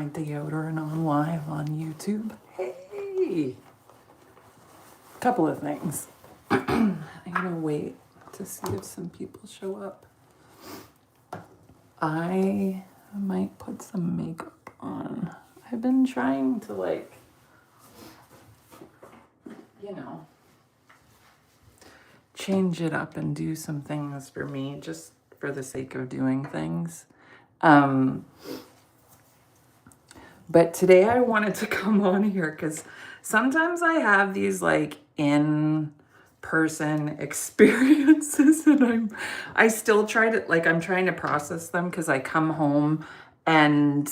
deodorant on live on YouTube. Hey! Couple of things. I'm gonna wait to see if some people show up. I might put some makeup on. I've been trying to change it up and do some things for me just for the sake of doing things. But today I wanted to come on here because sometimes I have these in-person experiences and I still try to, I'm trying to process them because I come home and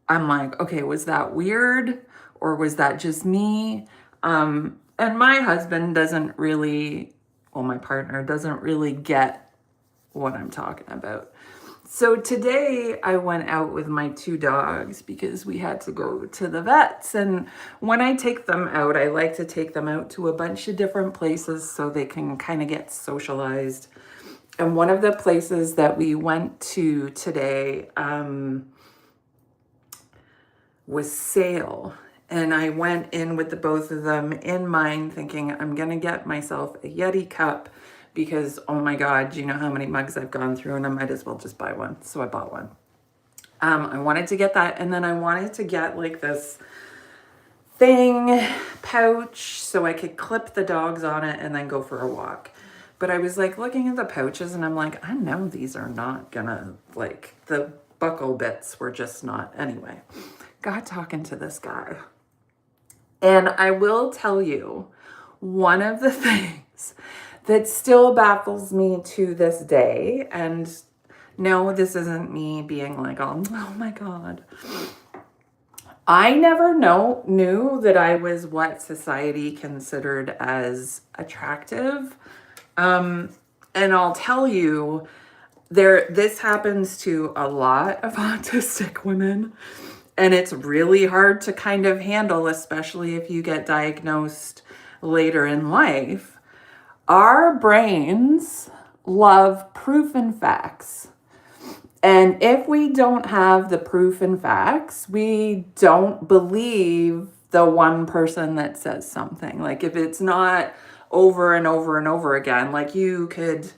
I'm like, okay, was that weird or was that just me? And my husband doesn't really, my partner doesn't really get what I'm talking about. So today I went out with my two dogs because we had to go to the vets. And when I take them out, I like to take them out to a bunch of different places so they can kind of get socialized. And one of the places that we went to today was Sale. And I went in with the both of them in mind thinking I'm going to get myself a Yeti cup because, oh my God, do you know how many mugs I've gone through and I might as well just buy one. So I bought one. I wanted to get that. And then I wanted to get this pouch so I could clip the dogs on it and then go for a walk. But I was looking at the pouches and I'm like, I know these are not gonna, the buckle bits were just not. Anyway, got talking to this guy. And I will tell you, one of the things that still baffles me to this day, and no, this isn't me being oh my God. I never knew that I was what society considered as attractive. And I'll tell you, this happens to a lot of autistic women. And it's really hard to kind of handle, especially if you get diagnosed later in life. Our brains love proof and facts. And if we don't have the proof and facts, we don't believe the one person that says something. If it's not over and over and over again, you could,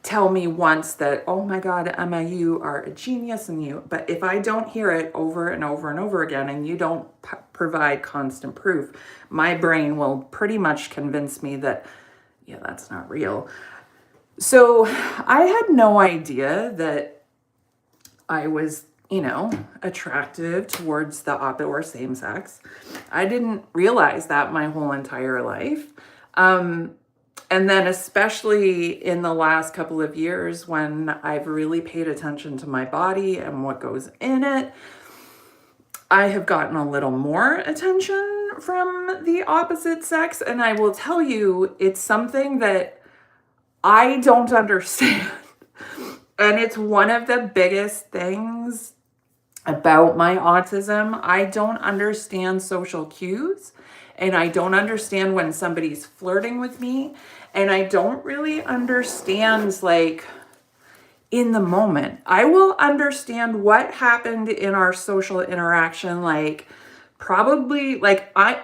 tell me once that, oh my God, Emma, you are a genius but if I don't hear it over and over and over again and you don't provide constant proof, my brain will pretty much convince me that, yeah, that's not real. So I had no idea that I was, attractive towards the opposite or same sex. I didn't realize that my whole entire life. And then especially in the last couple of years when I've really paid attention to my body and what goes in it, I have gotten a little more attention from the opposite sex. And I will tell you, it's something that I don't understand. And it's one of the biggest things about my autism. I don't understand social cues. And I don't understand when somebody's flirting with me. And I don't really understand, in the moment. I will understand what happened in our social interaction, probably,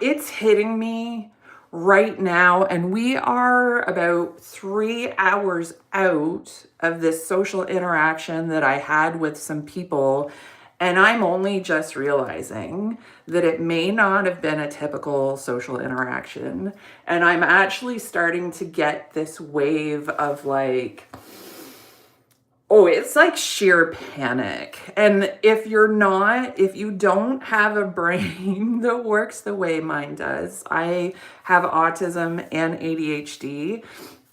it's hitting me right now. And we are about 3 hours out of this social interaction that I had with some people. And I'm only just realizing that it may not have been a typical social interaction. And I'm actually starting to get this wave of it's sheer panic. And if you don't have a brain that works the way mine does, I have autism and ADHD.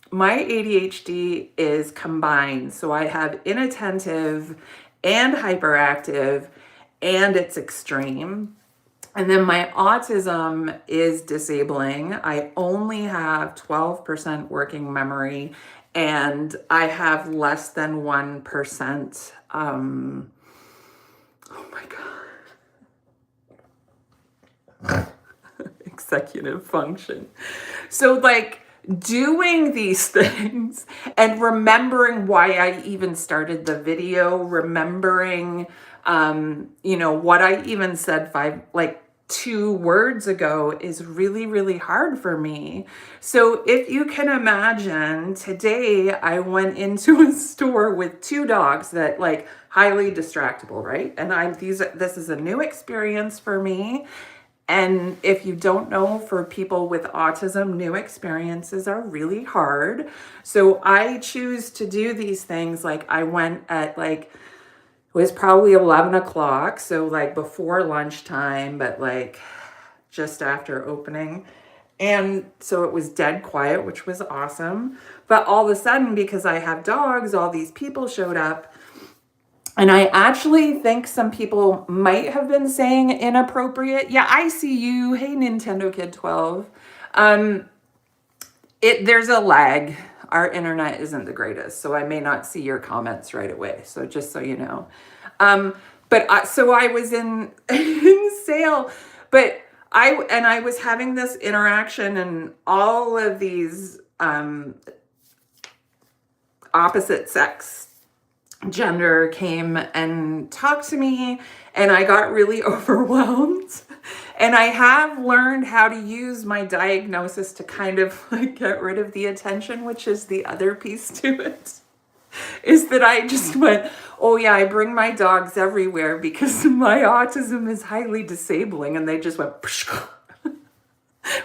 My ADHD is combined. So I have inattentive and hyperactive, and it's extreme. And then my autism is disabling. I only have 12% working memory, and I have less than 1%. Oh my God. Executive function. So doing these things and remembering why I even started the video, remembering, what I even said 2 words ago is really, really hard for me. So if you can imagine, today I went into a store with 2 dogs that highly distractible, right? And this is a new experience for me. And if you don't know, for people with autism, new experiences are really hard. So I choose to do these things. I went at it was probably 11 o'clock. So before lunchtime, but just after opening. And so it was dead quiet, which was awesome. But all of a sudden, because I have dogs, all these people showed up. And I actually think some people might have been saying inappropriate. Yeah, I see you. Hey, Nintendo Kid 12. There's a lag. Our internet isn't the greatest, so I may not see your comments right away. So just so you know. So I was in sale, but I was having this interaction, and all of these opposite sex gender came and talked to me, and I got really overwhelmed. And I have learned how to use my diagnosis to kind of get rid of the attention, which is the other piece to it. Is that I just went, oh yeah, I bring my dogs everywhere because my autism is highly disabling. And they just went,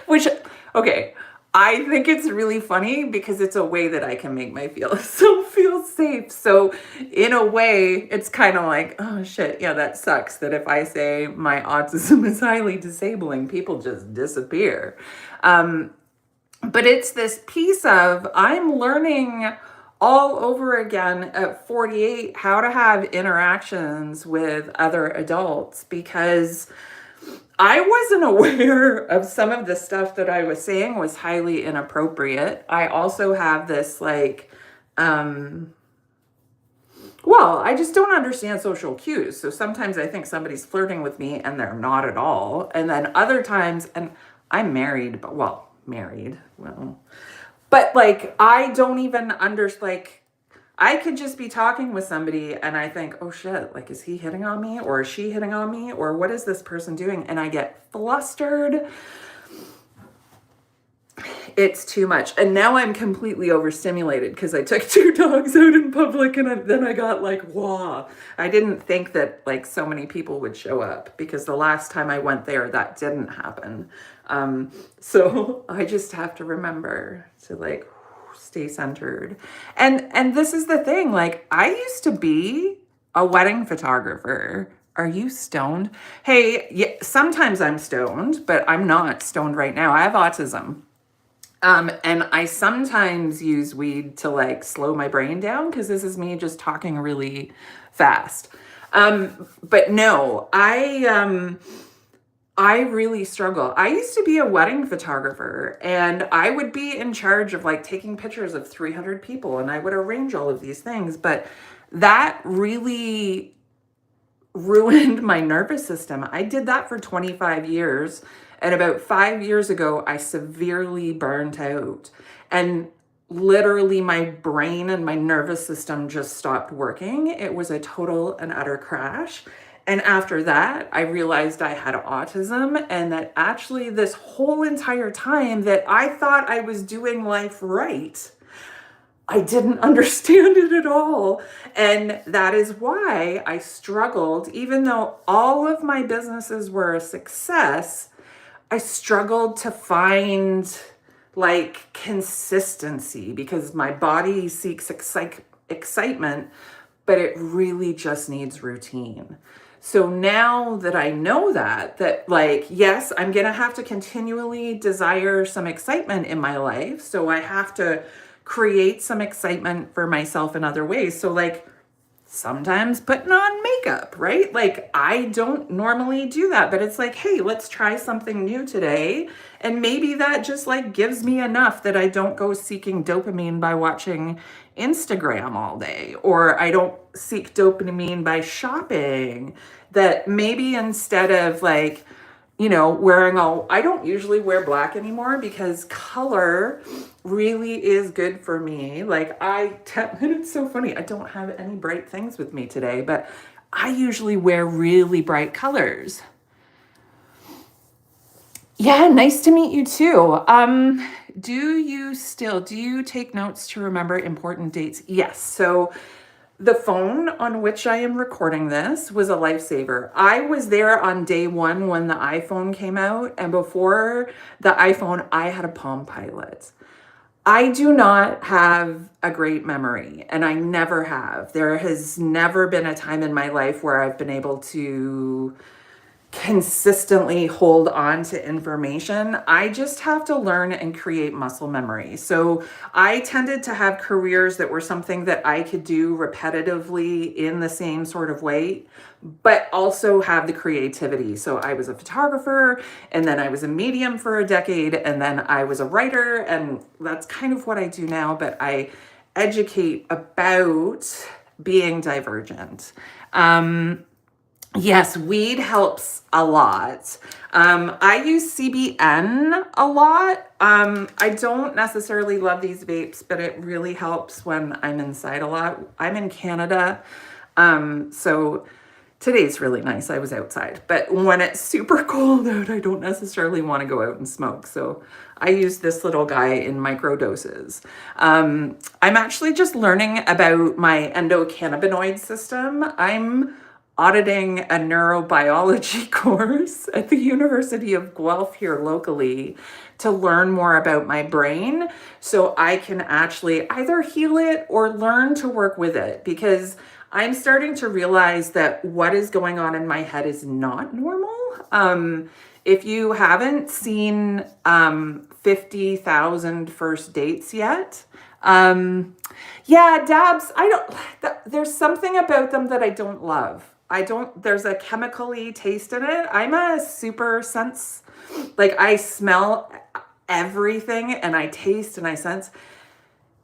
which, okay, I think it's really funny because it's a way that I can make myself feel safe. So in a way, it's kind of like, oh shit, yeah, that sucks that if I say my autism is highly disabling, people just disappear. But it's this piece of, I'm learning all over again at 48 how to have interactions with other adults, because I wasn't aware of some of the stuff that I was saying was highly inappropriate. I also have this I just don't understand social cues. So sometimes I think somebody's flirting with me and they're not at all. And then other times, and I'm married, but I don't even understand, I could just be talking with somebody and I think, oh shit, is he hitting on me, or is she hitting on me, or what is this person doing? And I get flustered. It's too much. And now I'm completely overstimulated because I took 2 dogs out in public, and then I got wah. I didn't think that so many people would show up, because the last time I went there, that didn't happen. So I just have to remember to stay centered. And this is the thing, I used to be a wedding photographer. Are you stoned? Hey, yeah, sometimes I'm stoned, but I'm not stoned right now. I have autism. And I sometimes use weed to slow my brain down, because this is me just talking really fast. But no, I really struggle. I used to be a wedding photographer, and I would be in charge of taking pictures of 300 people, and I would arrange all of these things. But that really ruined my nervous system. I did that for 25 years. And about 5 years ago, I severely burnt out. And literally my brain and my nervous system just stopped working. It was a total and utter crash. And after that, I realized I had autism, and that actually this whole entire time that I thought I was doing life right, I didn't understand it at all. And that is why I struggled. Even though all of my businesses were a success, I struggled to find consistency, because my body seeks excitement, but it really just needs routine. So now that I know that yes, I'm going to have to continually desire some excitement in my life. So I have to create some excitement for myself in other ways. So sometimes putting on makeup, right? I don't normally do that, but it's hey, let's try something new today. And maybe that just gives me enough that I don't go seeking dopamine by watching Instagram all day, or I don't seek dopamine by shopping. That maybe instead of wearing I don't usually wear black anymore because color really is good for me. Like and it's so funny. I don't have any bright things with me today, but I usually wear really bright colors. Yeah, nice to meet you too. Do you take notes to remember important dates? Yes. So the phone on which I am recording this was a lifesaver. I was there on day one when the iPhone came out, and before the iPhone, I had a Palm Pilot. I do not have a great memory, and I never have. There has never been a time in my life where I've been able to consistently hold on to information. I just have to learn and create muscle memory. So I tended to have careers that were something that I could do repetitively in the same sort of way, but also have the creativity. So I was a photographer, and then I was a medium for a decade, and then I was a writer, and that's kind of what I do now, but I educate about being divergent. Yes, weed helps a lot. I use CBN a lot. I don't necessarily love these vapes, but it really helps when I'm inside a lot. I'm in Canada, so today's really nice. I was outside, but when it's super cold out, I don't necessarily want to go out and smoke. So I use this little guy in micro doses. I'm actually just learning about my endocannabinoid system. I'm auditing a neurobiology course at the University of Guelph here locally to learn more about my brain so I can actually either heal it or learn to work with it, because I'm starting to realize that what is going on in my head is not normal. If you haven't seen 50,000 First Dates yet, yeah, dabs, there's something about them that I don't love. There's a chemically taste in it. I'm a super sense, like I smell everything and I taste and I sense.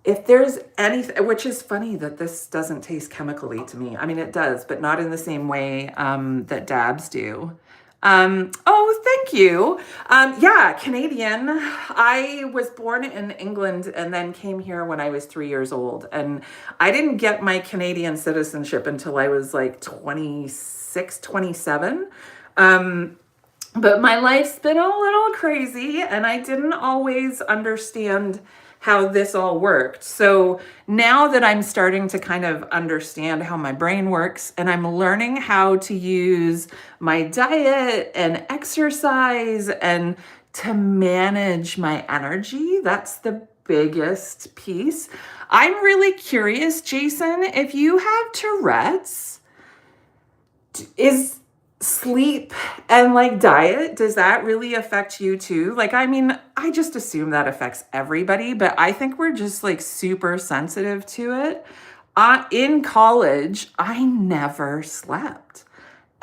If there's anything, which is funny that this doesn't taste chemically to me. I mean, it does, but not in the same way that dabs do. Oh, thank you. Yeah, Canadian. I was born in England and then came here when I was 3 years old. And I didn't get my Canadian citizenship until I was like 26, 27. But my life's been a little crazy and I didn't always understand how this all worked. So now that I'm starting to kind of understand how my brain works, and I'm learning how to use my diet and exercise and to manage my energy, that's the biggest piece. I'm really curious, Jason, if you have Tourette's, is sleep and like diet, does that really affect you too? Like, I mean, I just assume that affects everybody, but I think we're just like super sensitive to it. In college, I never slept.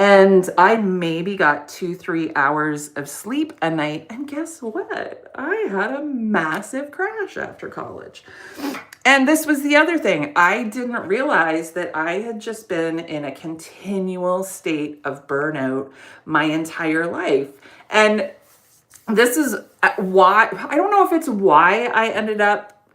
And I maybe got 2-3 hours of sleep a night. And guess what? I had a massive crash after college. And this was the other thing. I didn't realize that I had just been in a continual state of burnout my entire life. And this is why, I don't know if it's why I ended up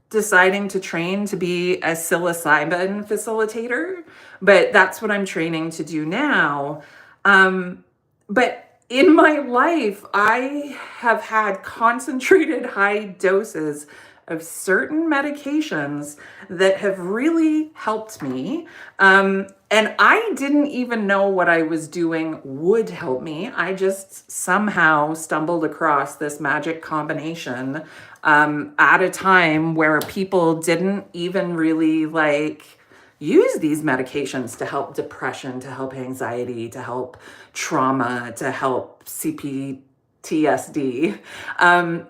deciding to train to be a psilocybin facilitator, but that's what I'm training to do now. But in my life, I have had concentrated high doses of certain medications that have really helped me. And I didn't even know what I was doing would help me. I just somehow stumbled across this magic combination at a time where people didn't even really like use these medications to help depression, to help anxiety, to help trauma, to help CPTSD,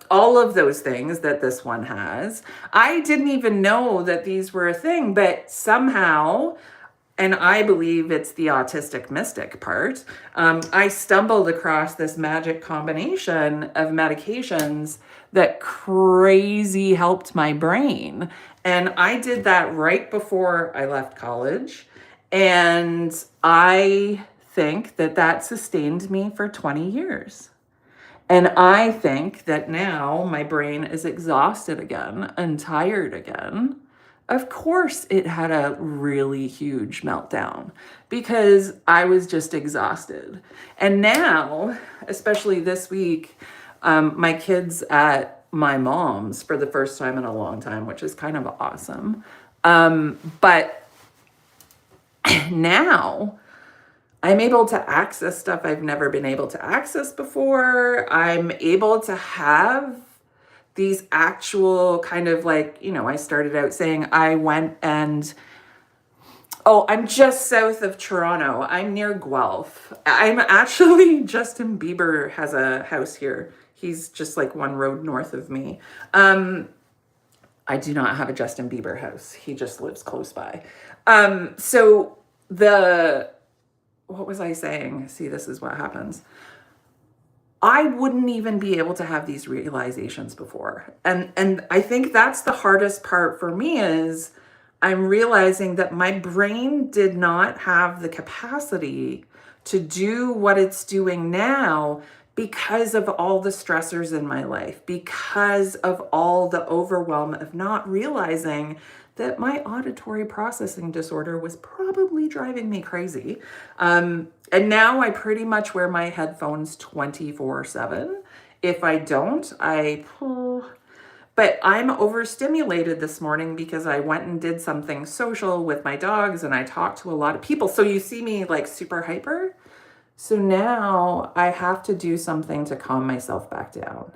all of those things that this one has. I didn't even know that these were a thing, but somehow, and I believe it's the autistic mystic part, I stumbled across this magic combination of medications that crazy helped my brain. And I did that right before I left college. And I think that that sustained me for 20 years. And I think that now my brain is exhausted again and tired again. Of course, it had a really huge meltdown because I was just exhausted. And now, especially this week, my kid's at my mom's for the first time in a long time, which is kind of awesome. But now I'm able to access stuff I've never been able to access before. I'm able to have these actual kind of like, I started out saying I went and, I'm just south of Toronto. I'm near Guelph. I'm actually, Justin Bieber has a house here. He's just like one road north of me. I do not have a Justin Bieber house. He just lives close by. What was I saying? See, this is what happens. I wouldn't even be able to have these realizations before. And I think that's the hardest part for me is I'm realizing that my brain did not have the capacity to do what it's doing now because of all the stressors in my life, because of all the overwhelm of not realizing that my auditory processing disorder was probably driving me crazy. And now I pretty much wear my headphones 24/7. If I don't, but I'm overstimulated this morning because I went and did something social with my dogs and I talked to a lot of people. So you see me like super hyper. So now I have to do something to calm myself back down.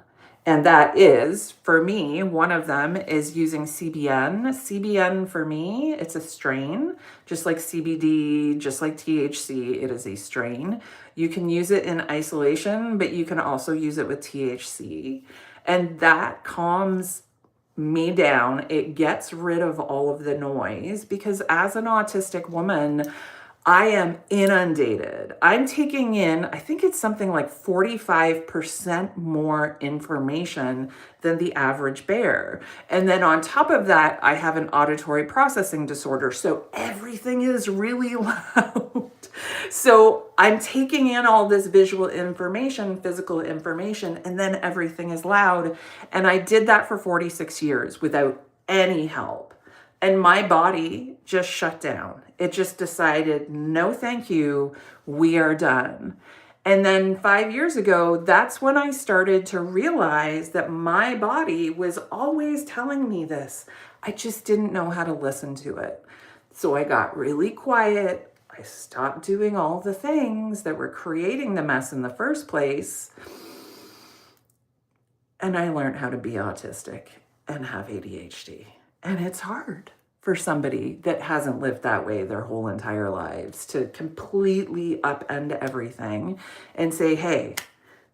And that is, for me, one of them is using CBN. CBN for me, it's a strain, just like CBD, just like THC, it is a strain. You can use it in isolation, but you can also use it with THC. And that calms me down. It gets rid of all of the noise because as an autistic woman, I am inundated. I'm taking in, I think it's something like 45% more information than the average bear. And then on top of that, I have an auditory processing disorder. So everything is really loud. So I'm taking in all this visual information, physical information, and then everything is loud. And I did that for 46 years without any help. And my body just shut down. It just decided, no, thank you. We are done. And then 5 years ago, that's when I started to realize that my body was always telling me this. I just didn't know how to listen to it. So I got really quiet. I stopped doing all the things that were creating the mess in the first place. And I learned how to be autistic and have ADHD. And it's hard for somebody that hasn't lived that way their whole entire lives to completely upend everything and say, hey,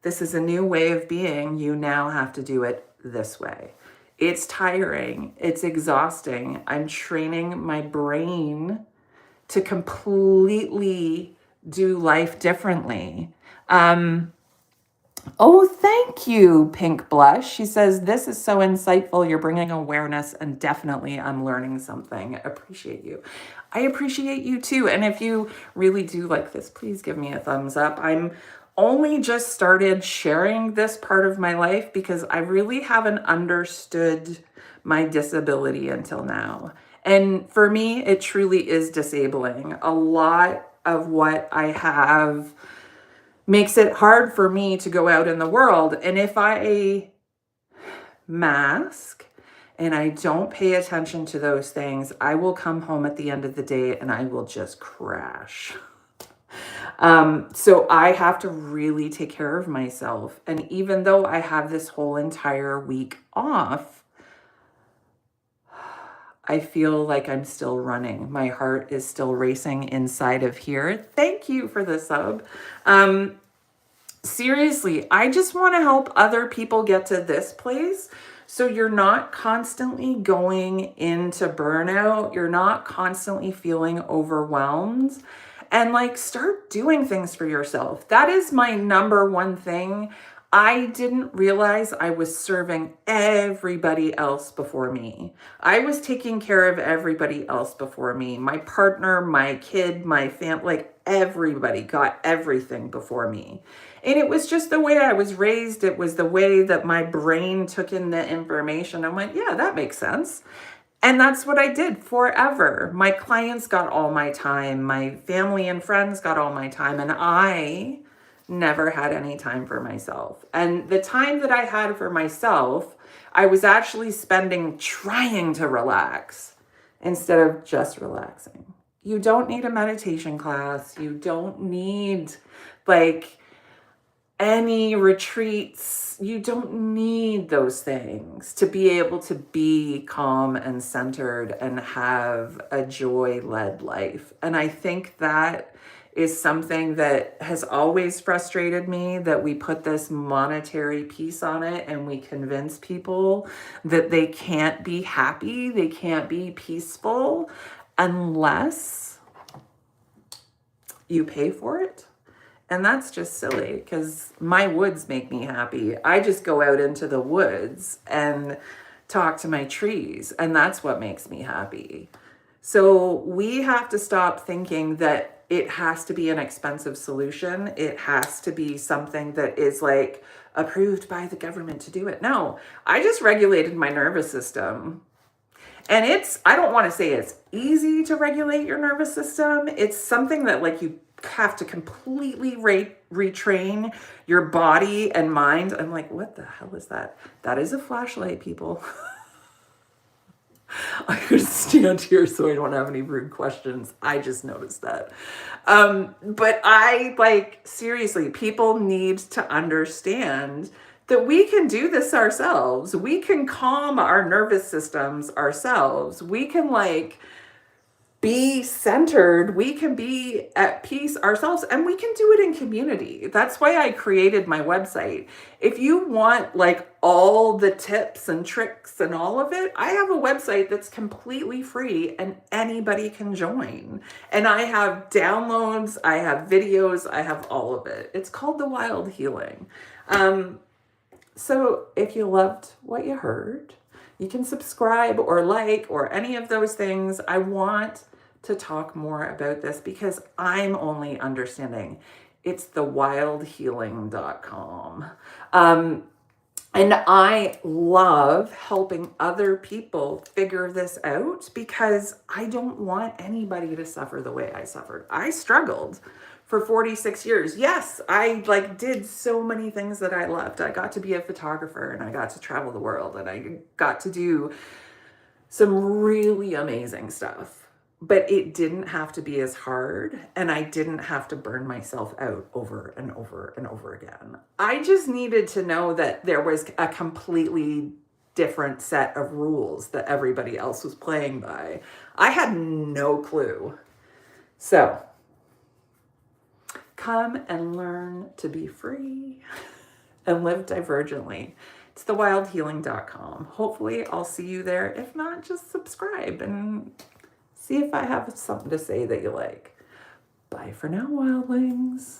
this is a new way of being. You now have to do it this way. It's tiring. It's exhausting. I'm training my brain to completely do life differently. Oh, thank you, Pink Blush. She says, this is so insightful. You're bringing awareness and definitely I'm learning something. Appreciate you. I appreciate you too. And if you really do like this, please give me a thumbs up. I'm only just started sharing this part of my life because I really haven't understood my disability until now. And for me, it truly is disabling. A lot of what I have makes it hard for me to go out in the world. And if I mask and I don't pay attention to those things, I will come home at the end of the day and I will just crash. So I have to really take care of myself. And even though I have this whole entire week off, I feel like I'm still running. My heart is still racing inside of here. Thank you for the sub. Seriously, I just want to help other people get to this place so you're not constantly going into burnout. You're not constantly feeling overwhelmed and like start doing things for yourself. That is my number one thing. I didn't realize I was serving everybody else before me. I was taking care of everybody else before me. My partner, my kid, my family, like everybody got everything before me. And it was just the way I was raised. It was the way that my brain took in the information. I went, yeah, that makes sense. And that's what I did forever. My clients got all my time. My family and friends got all my time. And I never had any time for myself. And the time that I had for myself, I was actually spending trying to relax instead of just relaxing. You don't need a meditation class. You don't need like any retreats. You don't need those things to be able to be calm and centered and have a joy-led life. And I think that is something that has always frustrated me, that we put this monetary piece on it and we convince people that they can't be happy, they can't be peaceful unless you pay for it. And that's just silly, because my woods make me happy. I just go out into the woods and talk to my trees, and that's what makes me happy. So we have to stop thinking that it has to be an expensive solution. It has to be something that is like approved by the government to do it. No, I just regulated my nervous system. And I don't want to say it's easy to regulate your nervous system. It's something that like you have to completely retrain your body and mind. I'm like, what the hell is that? That is a flashlight, people. I could stand here so I don't have any rude questions. I just noticed that. But I like, seriously, people need to understand that we can do this ourselves. We can calm our nervous systems ourselves. We can like be centered. We can be at peace ourselves, and we can do it in community. That's why I created my website. If you want like all the tips and tricks and all of it, I have a website that's completely free and anybody can join. And I have downloads, I have videos, I have all of it. It's called The Wild Healing. So if you loved what you heard, you can subscribe or like or any of those things. I want to talk more about this because I'm only understanding. It's thewildhealing.com. And I love helping other people figure this out because I don't want anybody to suffer the way I suffered. I struggled for 46 years. Yes, I like did so many things that I loved. I got to be a photographer and I got to travel the world and I got to do some really amazing stuff. But it didn't have to be as hard, and I didn't have to burn myself out over and over and over again. I just needed to know that there was a completely different set of rules that everybody else was playing by. I had no clue. So, come and learn to be free and live divergently. It's thewildhealing.com. Hopefully I'll see you there. If not, just subscribe and see if I have something to say that you like. Bye for now, wildlings.